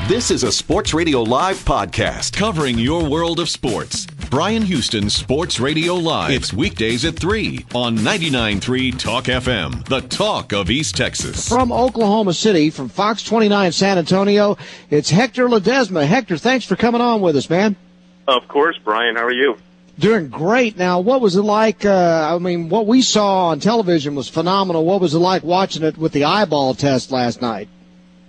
This is a Sports Radio Live podcast covering your world of sports. Bryan Houston Sports Radio Live. It's weekdays at 3 on 99.3 Talk FM, the talk of East Texas. From Oklahoma City, from Fox 29 San Antonio, it's Hector Ledesma. Hector, thanks for coming on with us, man. Of course, Brian. How are you? Doing great. Now, what was it like? What we saw on television was phenomenal. What was it like watching it with the eyeball test last night?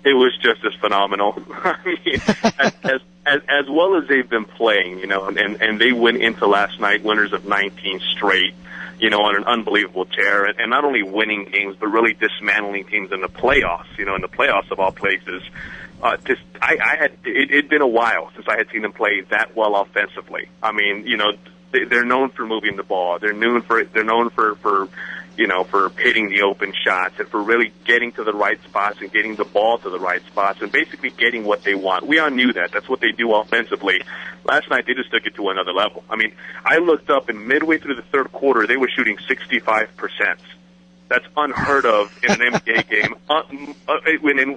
It was just as phenomenal. I mean, as well as they've been playing, and they went into last night winners of 19 straight, on an unbelievable tear, and not only winning games, but really dismantling teams in the playoffs, in the playoffs of all places. It'd been a while since I had seen them play that well offensively. I mean, they're known for moving the ball. They're known for hitting the open shots and for really getting to the right spots and getting the ball to the right spots and basically getting what they want. We all knew that. That's what they do offensively. Last night, they just took it to another level. I mean, I looked up, and midway through the third quarter, they were shooting 65%. That's unheard of in an NBA game.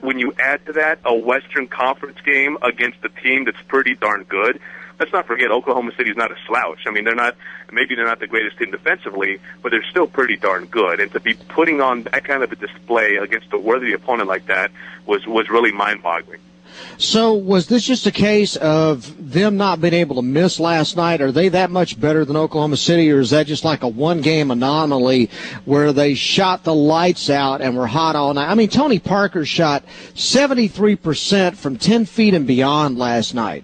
When you add to that a Western Conference game against a team that's pretty darn good, let's not forget Oklahoma City's not a slouch. I mean, maybe they're not the greatest team defensively, but they're still pretty darn good. And to be putting on that kind of a display against a worthy opponent like that was really mind-boggling. So was this just a case of them not being able to miss last night? Are they that much better than Oklahoma City, or is that just like a one-game anomaly where they shot the lights out and were hot all night? I mean, Tony Parker shot 73% from 10 feet and beyond last night.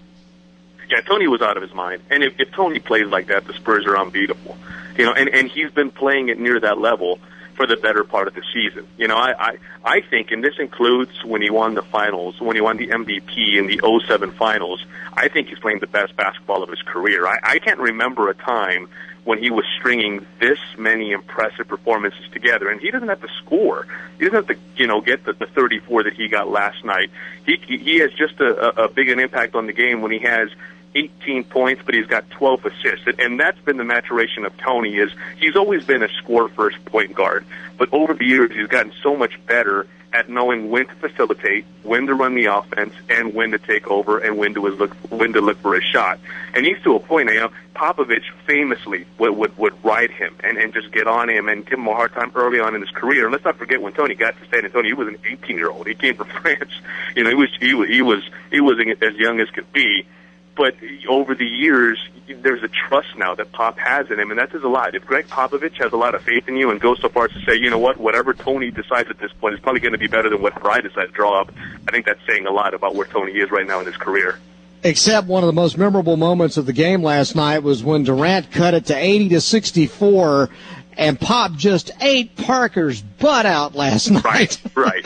Yeah, Tony was out of his mind. And if Tony plays like that, the Spurs are unbeatable. And he's been playing at near that level for the better part of the season. I think, and this includes when he won the finals, when he won the MVP in the 07 finals, I think he's playing the best basketball of his career. I can't remember a time when he was stringing this many impressive performances together. And he doesn't have to score. He doesn't have to, get the 34 that he got last night. He has just a big an impact on the game when he has 18 points, but he's got 12 assists. And that's been the maturation of Tony, is he's always been a score-first point guard. But over the years, he's gotten so much better at knowing when to facilitate, when to run the offense, and when to take over, and when to look for a shot. And he's to a point now, Popovich famously would ride him and just get on him and give him a hard time early on in his career. And let's not forget when Tony got to San Antonio, he was an 18-year-old. He came from France. He was as young as could be. But over the years, there's a trust now that Pop has in him, and that says a lot. If Greg Popovich has a lot of faith in you and goes so far as to say, whatever Tony decides at this point is probably going to be better than what Brian decides to draw up, I think that's saying a lot about where Tony is right now in his career. Except one of the most memorable moments of the game last night was when Durant cut it to 80-64, and Pop just ate Parker's butt out last night. Right.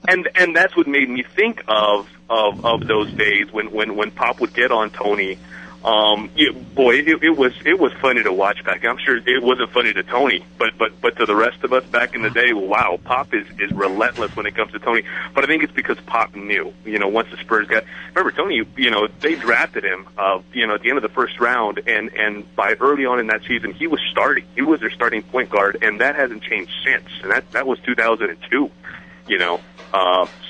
And that's what made me think of those days when Pop would get on Tony. It was funny to watch back. I'm sure it wasn't funny to Tony, but to the rest of us back in the day, wow, Pop is relentless when it comes to Tony. But I think it's because Pop knew, once the Spurs remember Tony, they drafted him, at the end of the first round, and by early on in that season, he was starting. He was their starting point guard, and that hasn't changed since. And that was 2002.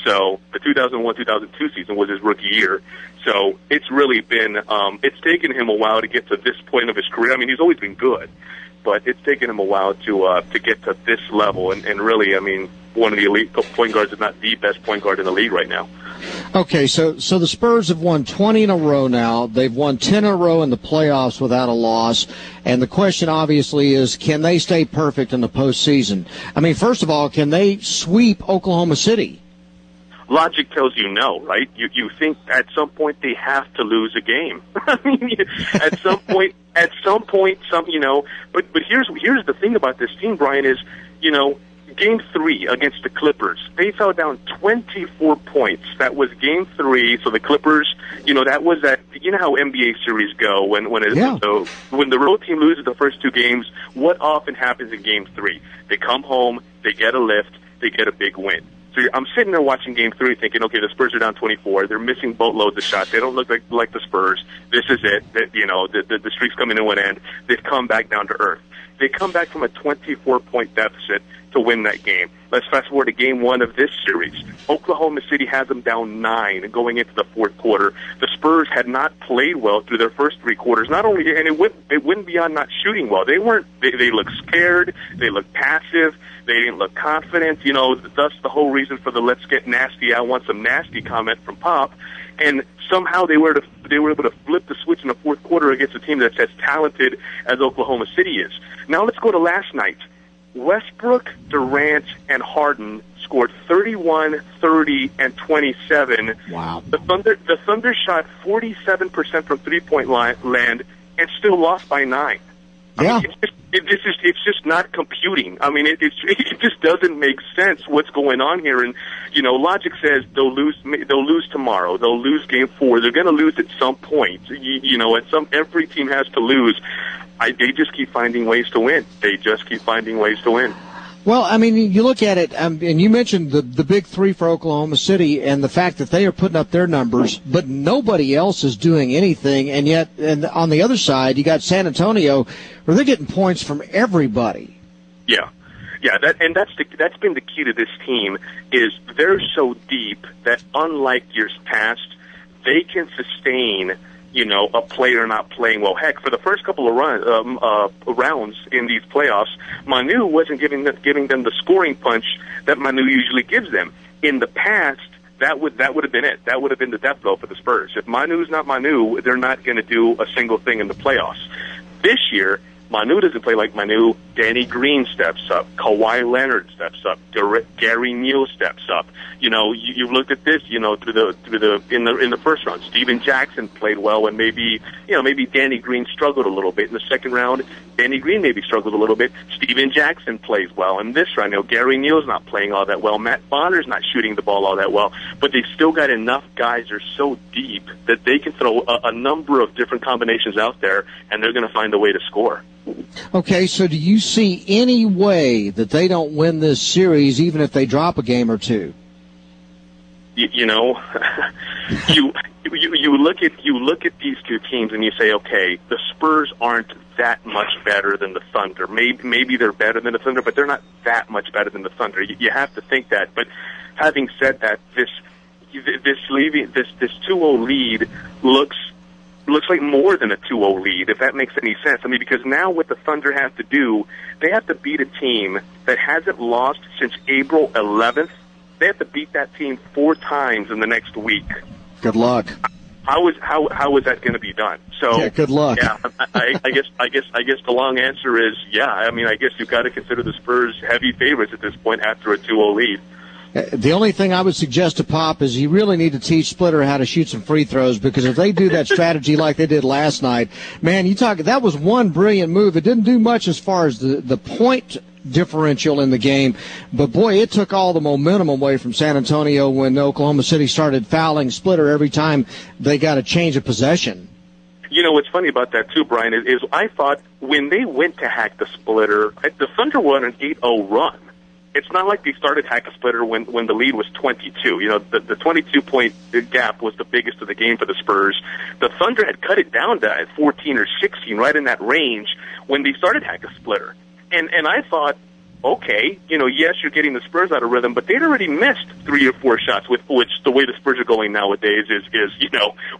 So the 2001-2002 season was his rookie year. So it's really been, it's taken him a while to get to this point of his career. I mean, he's always been good, but it's taken him a while to get to this level. And really, I mean, one of the elite point guards, if not the best point guard in the league right now. Okay, so the Spurs have won 20 in a row now. They've won 10 in a row in the playoffs without a loss. And the question, obviously, is can they stay perfect in the postseason? I mean, first of all, can they sweep Oklahoma City? Logic tells you no, right? You think at some point they have to lose a game. I mean, at some point, But here's the thing about this team, Brian, is Game 3 against the Clippers, they fell down 24 points. That was Game 3. So the Clippers, that was that. You know how NBA series go when the road team loses the first two games. What often happens in Game 3? They come home, they get a lift, they get a big win. So I'm sitting there watching Game 3 thinking, okay, the Spurs are down 24. They're missing boatloads of shots. They don't look like the Spurs. This is it. The streak's coming to an end. They've come back down to earth. They come back from a 24-point deficit to win that game. Let's fast forward to game one of this series. Oklahoma City has them down 9 going into the fourth quarter. The Spurs had not played well through their first 3 quarters. Not only, and it went beyond not shooting well. They looked scared. They looked passive. They didn't look confident. Thus the whole reason for the "let's get nasty, I want some nasty" comment from Pop. And somehow they were able to flip the switch in the fourth quarter against a team that's as talented as Oklahoma City is. Now let's go to last night. Westbrook, Durant, and Harden scored 31, 30, and 27. Wow. The Thunder shot 47% from three-point land and still lost by 9. Yeah. I mean, it's just not computing. I mean, it just doesn't make sense what's going on here. And logic says they'll lose tomorrow. They'll lose game 4. They're going to lose at some point. Every team has to lose. They just keep finding ways to win. Well, I mean, you look at it, and you mentioned the big 3 for Oklahoma City and the fact that they are putting up their numbers, but nobody else is doing anything. And yet, on the other side, you got San Antonio, where they're getting points from everybody. Yeah. That's been the key to this team is they're so deep that unlike years past, they can sustain a player not playing well. Heck, for the first couple of rounds in these playoffs, Manu wasn't giving them the scoring punch that Manu usually gives them. In the past, that would have been it. That would have been the death blow for the Spurs. If Manu's not Manu, they're not going to do a single thing in the playoffs. This year, Manu doesn't play like Manu. Danny Green steps up. Kawhi Leonard steps up. Gary Neal steps up. You looked at this, in the first round. Steven Jackson played well, and maybe Danny Green struggled a little bit in the second round. Danny Green maybe struggled a little bit. Steven Jackson plays well in this round. Gary Neal's not playing all that well. Matt Bonner's not shooting the ball all that well. But they've still got enough guys. They're so deep that they can throw a number of different combinations out there, and they're going to find a way to score. Okay, so do you see any way that they don't win this series, even if they drop a game or two? You look at these two teams and you say, okay, the Spurs aren't that much better than the Thunder. Maybe they're better than the Thunder, but they're not that much better than the Thunder. You have to think that. But having said that, this 2-0 lead looks like more than a 2-0 lead, if that makes any sense. I mean, because now what the Thunder have to do, they have to beat a team that hasn't lost since April 11th. They have to beat that team 4 times in the next week. Good luck. How is that going to be done? So yeah, good luck. Yeah, I guess the long answer is yeah. I mean, I guess you've got to consider the Spurs heavy favorites at this point after a 2-0 lead. The only thing I would suggest to Pop is you really need to teach Splitter how to shoot some free throws, because if they do that strategy like they did last night, man, that was one brilliant move. It didn't do much as far as the point differential in the game, but boy, it took all the momentum away from San Antonio when Oklahoma City started fouling Splitter every time they got a change of possession. What's funny about that too, Brian, is I thought when they went to hack the Splitter, the Thunder won an 8-0 run. It's not like they started hack a Splitter when the lead was 22. The 22-point gap was the biggest of the game for the Spurs. The Thunder had cut it down to 14 or 16, right in that range, when they started hack a Splitter. And I thought, okay, yes, you're getting the Spurs out of rhythm, but they'd already missed 3 or 4 shots, which the way the Spurs are going nowadays is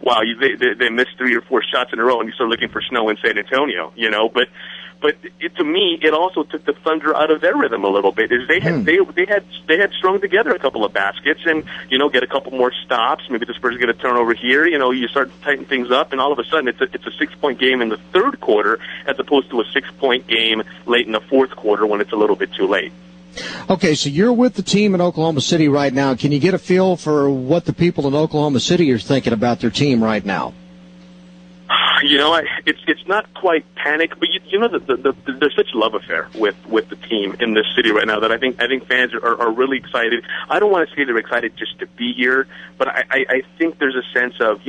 wow, they missed 3 or 4 shots in a row, and you start looking for snow in San Antonio, But to me, it also took the Thunder out of their rhythm a little bit. Is they had strung together a couple of baskets and get a couple more stops. Maybe the Spurs get a turnover here. You start to tighten things up, and all of a sudden it's a 6-point game in the third quarter as opposed to a 6-point game late in the fourth quarter when it's a little bit too late. Okay, so you're with the team in Oklahoma City right now. Can you get a feel for what the people in Oklahoma City are thinking about their team right now? It's not quite panic, but there's such a love affair with the team in this city right now that I think fans are really excited. I don't want to say they're excited just to be here, but I think there's a sense of,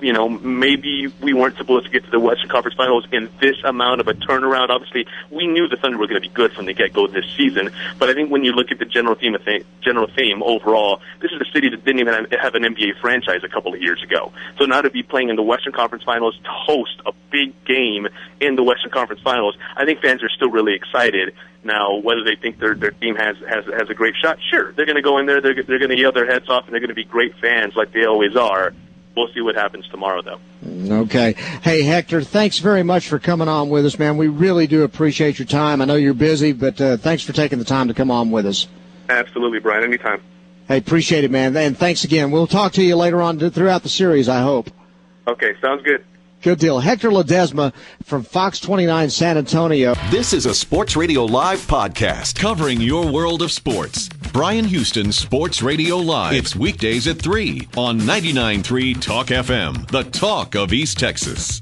maybe we weren't supposed to get to the Western Conference Finals in this amount of a turnaround. Obviously, we knew the Thunder were going to be good from the get-go this season, but I think when you look at the general theme overall, this is a city that didn't even have an NBA franchise a couple of years ago. So now to be playing in the Western Conference Finals, to host a big game in the Western Conference Finals, I think fans are still really excited. Now, whether they think their team has a great shot, sure, they're going to go in there, they're going to yell their heads off, and they're going to be great fans like they always are. We'll see what happens tomorrow, though. Okay. Hey, Hector, thanks very much for coming on with us, man. We really do appreciate your time. I know you're busy, but thanks for taking the time to come on with us. Absolutely, Brian. Anytime. Hey, appreciate it, man. And thanks again. We'll talk to you later on throughout the series, I hope. Okay, sounds good. Good deal. Hector Ledesma from Fox 29 San Antonio. This is a Sports Radio Live podcast covering your world of sports. Bryan Houston Sports Radio Live. It's weekdays at 3 on 99.3 Talk FM, the talk of East Texas.